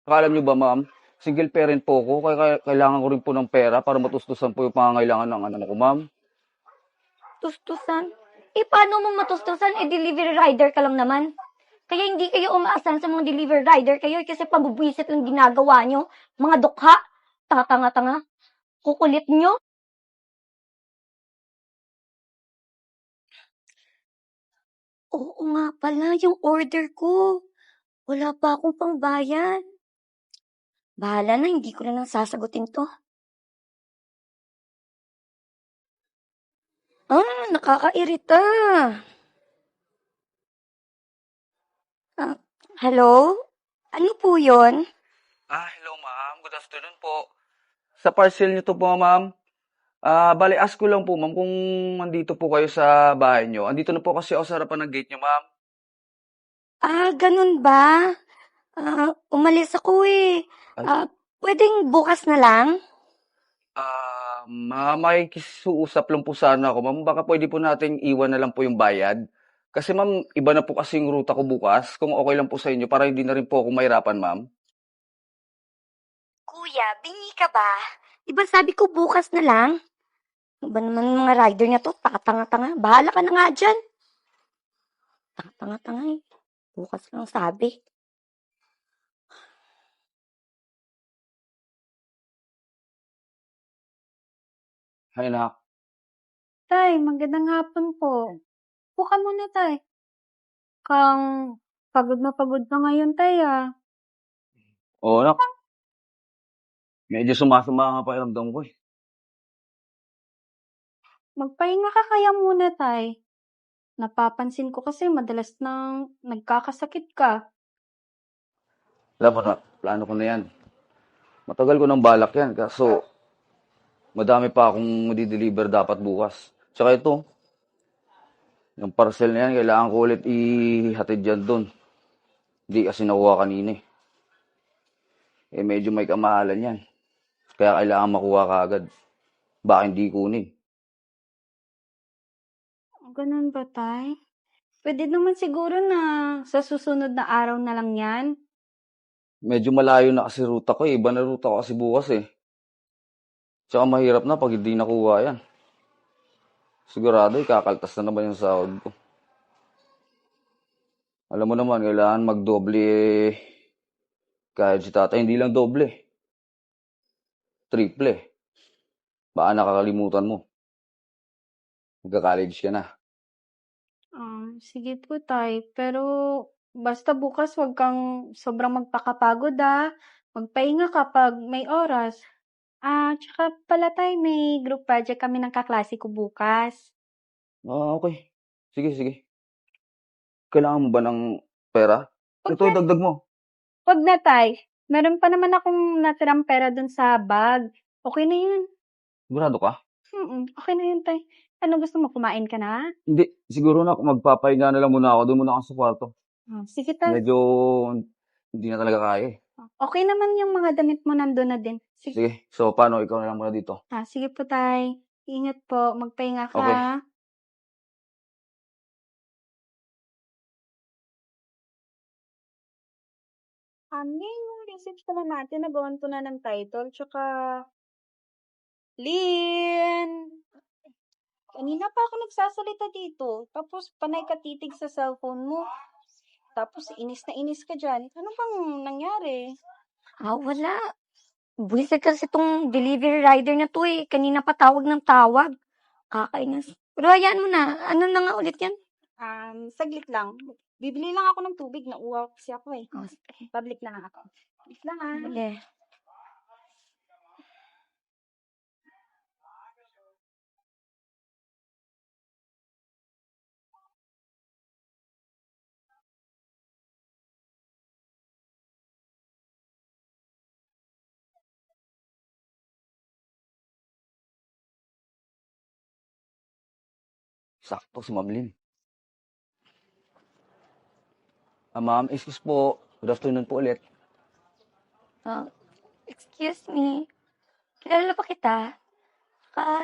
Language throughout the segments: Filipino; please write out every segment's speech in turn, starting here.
Alam niyo ba, ma'am, single parent po ako, kaya kailangan ko rin po ng pera para matustusan po yung pangangailangan ng anak ko, ma'am. Tustusan? Paano mo matustusan? Delivery rider ka lang naman. Kaya hindi kayo umaasahan sa mga delivery rider kayo kasi pabubwisit lang ginagawa nyo. Mga dukha. Tatanga-tanga. Kukulit nyo. Oo nga pala, yung order ko. Wala pa akong pangbayad. Bahala na, hindi ko na lang sasagutin to. Nakakairita. Ah, hello? Ano po yon? Hello, ma'am. Good afternoon po. Sa parcel niyo to po, ma'am. Bale, ask ko lang po, ma'am, kung nandito po kayo sa bahay niyo. Andito na po kasi ako sa harapan ng gate niyo, ma'am. Ganun ba? Umalis ako eh. Ay, Pwedeng bukas na lang? ma'am, makikisuusap lang po sana ako, ma'am. Baka pwede po natin iwan na lang po yung bayad. Kasi, ma'am, iba na po kasi yung ruta ko bukas. Kung okay lang po sa inyo, para hindi na rin po ako mahirapan, ma'am. Kuya, bingi ka ba? Diba sabi ko bukas na lang? Ano ba naman mga rider niya to? Tanga-tanga. Bahala ka na nga dyan. Tanga-tanga eh. Bukas lang sabi. Hay na. Tay, magandang hapon po. Upo ka muna, tay. Kang pagod na ngayon, tay, ah. Oo, nak. Medyo sumasama nga pakiramdam ko eh. Magpahinga ka kaya muna, tay. Napapansin ko kasi madalas nang nagkakasakit ka. Alam mo na, plano ko na yan. Matagal ko nang balak yan, kaso madami pa akong deliver dapat bukas. Tsaka ito, yung parcel na yan, kailangan ko ulit ihatid dyan doon. Hindi kasi nakuha kanina eh. Medyo may kamahalan yan. Kaya kailangan makuha kaagad. Baka hindi kunin. Ganun ba, tay? Pwede naman siguro na sa susunod na araw na lang yan. Medyo malayo na kasi ruta ko eh. Iba na ruta ko kasi bukas eh. Tsaka mahirap na pag hindi nakuha yan. Sigurado ikakaltas na naman yung sahod ko. Alam mo naman, kailangan magdoble eh. Kahit si tatay, hindi lang doble. Triple eh. Baka nakakalimutan mo. Magka-college ka na. Sige po, tay. Pero basta bukas wag kang sobrang magpakapagod, ah. Magpahinga kapag may oras. Tsaka pala tay, may group project kami ng kaklase ko bukas. Okay. Sige, sige. Kailangan mo ba ng pera? Wag Ito, na, dagdag mo. wag na tay. Meron pa naman akong natirang pera dun sa bag. Okay na yun. Sigurado ka? Okay na yun, tay. Ano gusto mo, kumain ka na? Hindi. Siguro na, magpapahinga na lang muna ako. Doon muna ako sa kwarto. Sige, tay. Medyo hindi na talaga kaya eh. Okay naman yung mga damit mo nandun na din. Sige, Sige. So, paano? Ikaw na lang muna dito. sige po, tay. Ingat po. Magpahinga ka. Okay. Yung research pala natin, nagawan ko na ng title, tsaka Lin! Kanina pa ako nagsasalita dito, tapos panay ka titig sa cellphone mo. Tapos inis na inis ka dyan. Ano bang nangyari? Wala. Buwisit kasi itong delivery rider na to eh. Kanina pa tawag ng tawag. Kakainis. Pero hayaan mo na. Ano na nga ulit yan? Saglit lang. Bibili lang ako ng tubig, nauuhaw kasi ako eh. Sige. Public lang ako. Saglit lang ah. Sige. Sakto si Ma'am Lynn. Ma'am, excuse po. Good afternoon po ulit. Excuse me. Kilala pa kita?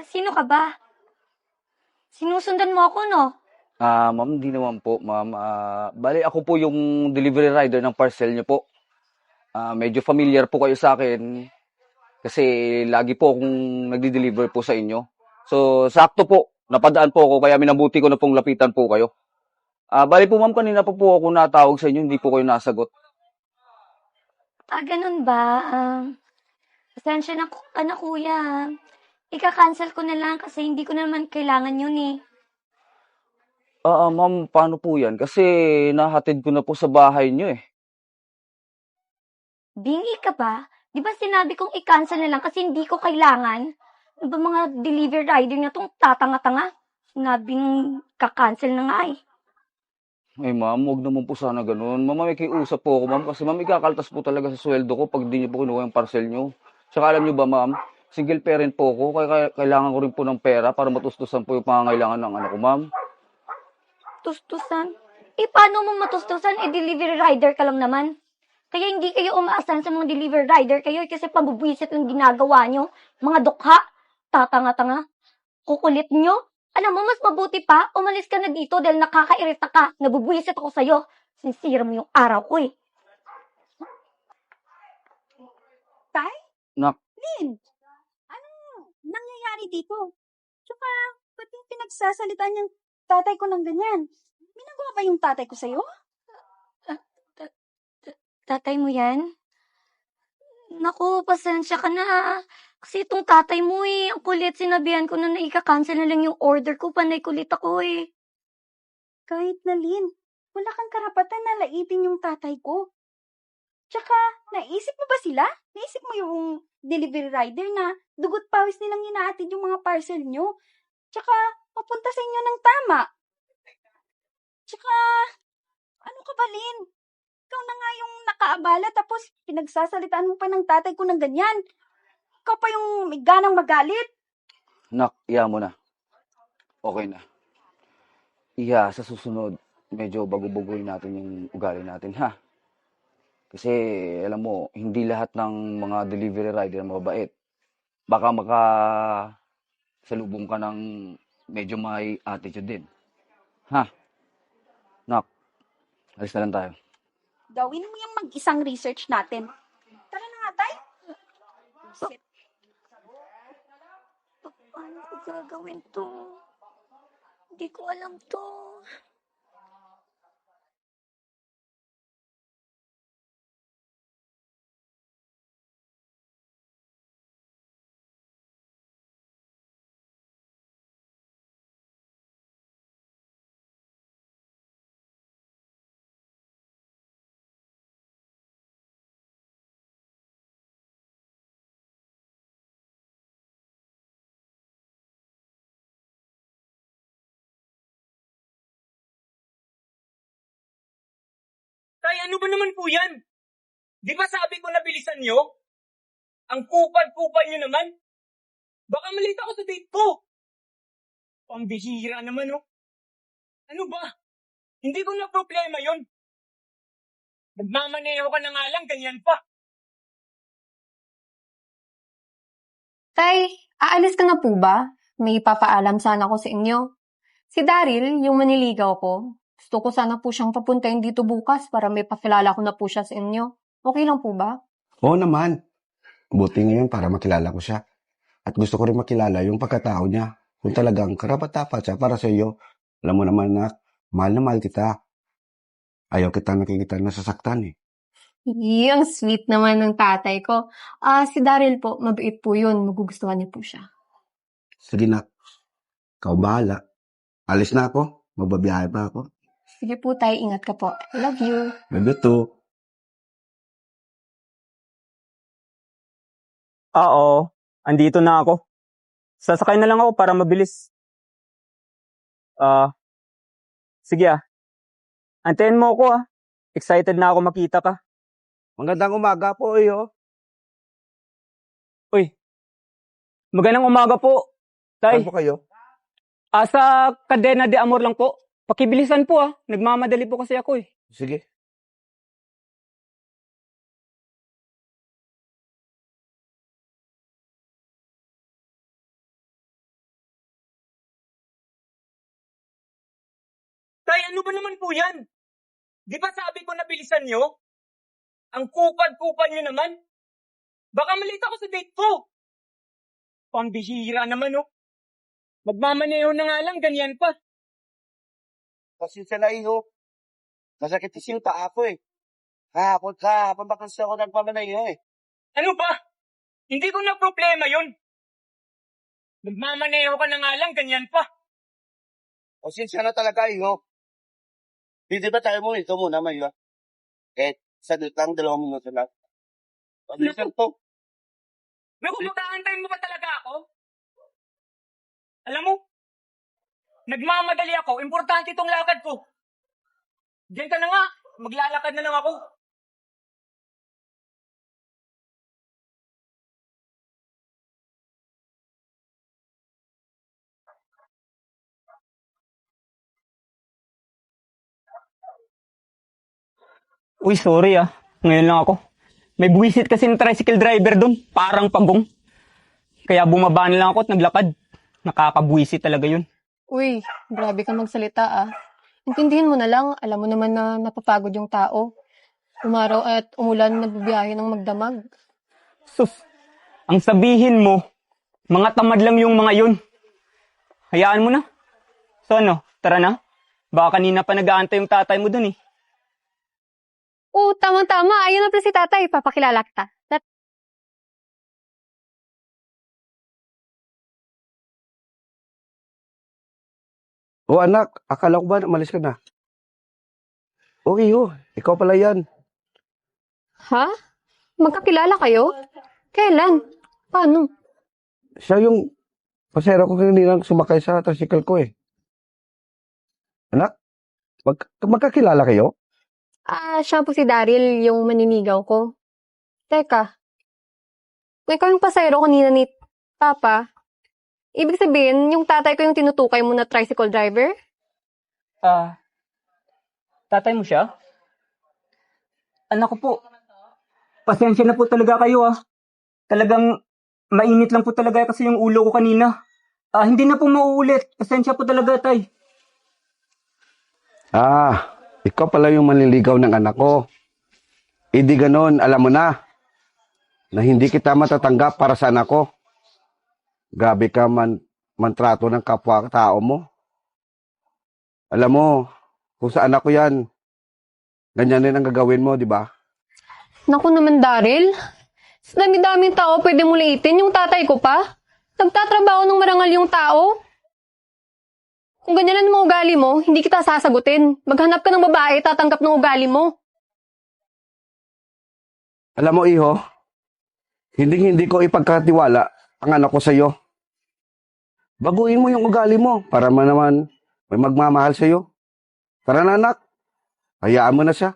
Sino ka ba? Sinusundan mo ako, no? Ma'am, hindi naman po, ma'am. Bali, ako po yung delivery rider ng parcel niyo po. Medyo familiar po kayo sa akin kasi lagi po akong nagdi-deliver po sa inyo. So, sakto po. Napadaan po ako kaya minabuti ko na pong lapitan po kayo. Bali po ma'am, kanina pa po ako natawag sa inyo, hindi po kayo nasagot. Ganun ba? Pasensya na ka na kuya. Ika-cancel ko na lang kasi hindi ko naman kailangan yun eh. Ma'am, paano po yan? Kasi nahatid ko na po sa bahay nyo eh. Bingi ka ba? Di ba sinabi kong i-cancel na lang kasi hindi ko kailangan? Ano ba mga delivery rider na tong tatanga-tanga? Sinabing ka-cancel na nga eh. Ay ma'am, huwag naman po sana ganun. Ma'am, may kiusap po ako ma'am kasi ma'am, ikakaltas po talaga sa sweldo ko pag di nyo po kinuha yung parcel nyo. Tsaka alam nyo ba ma'am, single parent po ako kaya kailangan ko rin po ng pera para matustusan po yung pangangailangan ng anak ko ma'am. Tustusan? Paano mo matustusan? Delivery rider ka lang naman. Kaya hindi kayo umaasan sa mga delivery rider kayo kasi pabubwisit lang ginagawa nyo. Mga dukha. Tatanga-tanga. Kukulit nyo. Alam mo, mas mabuti pa, umalis ka na dito dahil nakakairita ka. Nabubwisit ako sa'yo. Sinsira mo yung araw ko eh. Tay? Nak, Lin, anong nangyayari dito? Tsaka, ba't yung pinagsasalita niyang tatay ko ng ganyan? Minagawa ba yung tatay ko sa'yo? Tatay mo yan? Naku, pasensya ka na. Kasi itong tatay mo eh, ang kulit. Sinabihan ko na ika-cancel na lang yung order ko. Panay kulit ako eh. Kahit na, Lin, wala kang karapatan na laitin yung tatay ko. Tsaka, naisip mo ba sila? Naisip mo yung delivery rider na dugot pawis nilang inaatid yung mga parcel nyo? Tsaka, mapunta sa inyo ng tama. Tsaka, ano ka ba, Lin? Ikaw na nga yung nakaabala tapos pinagsasalitaan mo pa ng tatay ko ng ganyan. Ikaw pa yung may ganang magalit. nak, iya mo na. Okay na. Iya, sa susunod, medyo bago-baguhin natin yung ugali natin ha. Kasi alam mo, hindi lahat ng mga delivery rider mababait. Baka salubong ka ng medyo may attitude din. Ha? Nak, alis na lang tayo. Gawin mo yung mag-isang research natin. Tara na nga, tay. Paano ko gagawin to? Hindi ko alam to. Tay, ano ba naman po yan? Di ba sabi ko na bilisan nyo? Ang kupad-kupad nyo naman. Baka malita ako sa date ko. Pambihira naman, oh. Ano ba? Hindi ko na problema yon. Nagmamaneho ka na nga lang, ganyan pa. Tay, aalis ka na po ba? May papaalam sana ko sa inyo. Si Daryl, yung maniligaw ko, gusto ko sana po siyang papuntahin dito bukas para may pakilala ko na po siya sa inyo. Okay lang po ba? Oo naman. Buti ngayon para makilala ko siya. At gusto ko rin makilala yung pagkatao niya. Kung talagang karapat-dapat siya para sa iyo. Alam mo naman na mahal kita. Ayaw kita nakikita na sasaktan eh. Ang sweet naman ng tatay ko. Si Daryl po, mabait po yun. Magugustuhan niyo po siya. Sige na. Ikaw bahala. Alis na ako. Magbabiyahe pa ako. Sige po tay, ingat ka po. I love you. Love you too. Oo, andito na ako. Sasakay na lang ako para mabilis. Sige Antayin mo ako Excited na ako makita ka. Magandang umaga po iyo. Uy, magandang umaga po. Tay, Saan po kayo? sa Cadena de Amor lang po. Pakibilisan po Nagmamadali po kasi ako Sige. Tay, ano ba naman po yan? Di ba sabi ko na bilisan nyo? Ang kupad-kupad nyo naman. Baka malita ako sa date ko. Pambihira naman, oh. Magmamaneho na nga lang, ganyan pa. Pasensya na, iho. Masakit kasi yung paa ko eh. Kahapon ba kasi ako nagpamanayo eh. Ano ba? Hindi ko na problema yun. Nagmamaneho ka na nga lang, ganyan pa. Pasensya na talaga, iho. Hindi ba tayo mo ito muna, Mayo? Sadot lang, 2 minuto lang. Pasensya to. May kumagaantayin mo ba talaga ako? Alam mo, nagmamadali ako. Importante itong lakad ko. Diyan ka na nga. Maglalakad na lang ako. Uy, sorry ah. Ngayon lang ako. May buwisit kasi ng tricycle driver doon. Parang pagong. Kaya bumaba na lang ako at naglakad. Nakakabuwisit talaga yun. Uy, grabe ka magsalita ah. Intindihin mo na lang, alam mo naman na napapagod yung tao. Umaraw at umulan, nagbibiyahe ng magdamag. Sus, ang sabihin mo, mga tamad lang yung mga yun. Hayaan mo na. So ano, tara na. Baka kanina pa nag-aantay yung tatay mo dun eh. Oo, tamang-tama. Ayun na pala si tatay. Papakilala kita. O anak, akala ko ba umalis ka na? Okay, ikaw pala yan. Ha? Magkakilala kayo? Kailan? Paano? Siya yung pasero ko kanina sumakay sa tricycle ko eh. Anak, magkakilala kayo? Siya po si Daryl, yung maninigaw ko. Teka, ikaw yung pasayro kanina ni Papa. Ibig sabihin, yung tatay ko yung tinutukay mo na tricycle driver? Tatay mo siya? Anak ko po, pasensya na po talaga kayo ah. Talagang mainit lang po talaga kasi yung ulo ko kanina. Hindi na po mauulit. Pasensya po talaga, tay. Ikaw pala yung manliligaw ng anak ko. Di ganon, alam mo na hindi kita matatanggap para sa anak ko. Grabe ka mantrato ng kapwa-tao mo. Alam mo, kung sa anak ko yan, ganyan din ang gagawin mo, di ba? Naku naman, Daryl. Sa dami-daming tao, pwede mo liitin yung tatay ko pa. Nagtatrabaho ng marangal yung tao. Kung ganyan ang mga ugali mo, hindi kita sasagutin. Maghanap ka ng babae, tatanggap ng ugali mo. Alam mo, iho, hindi ko ipagkatiwala ang anak ko sa'yo. Baguhin mo yung ugali mo para naman may magmamahal sa'yo. Tara na, anak. Hayaan mo na siya.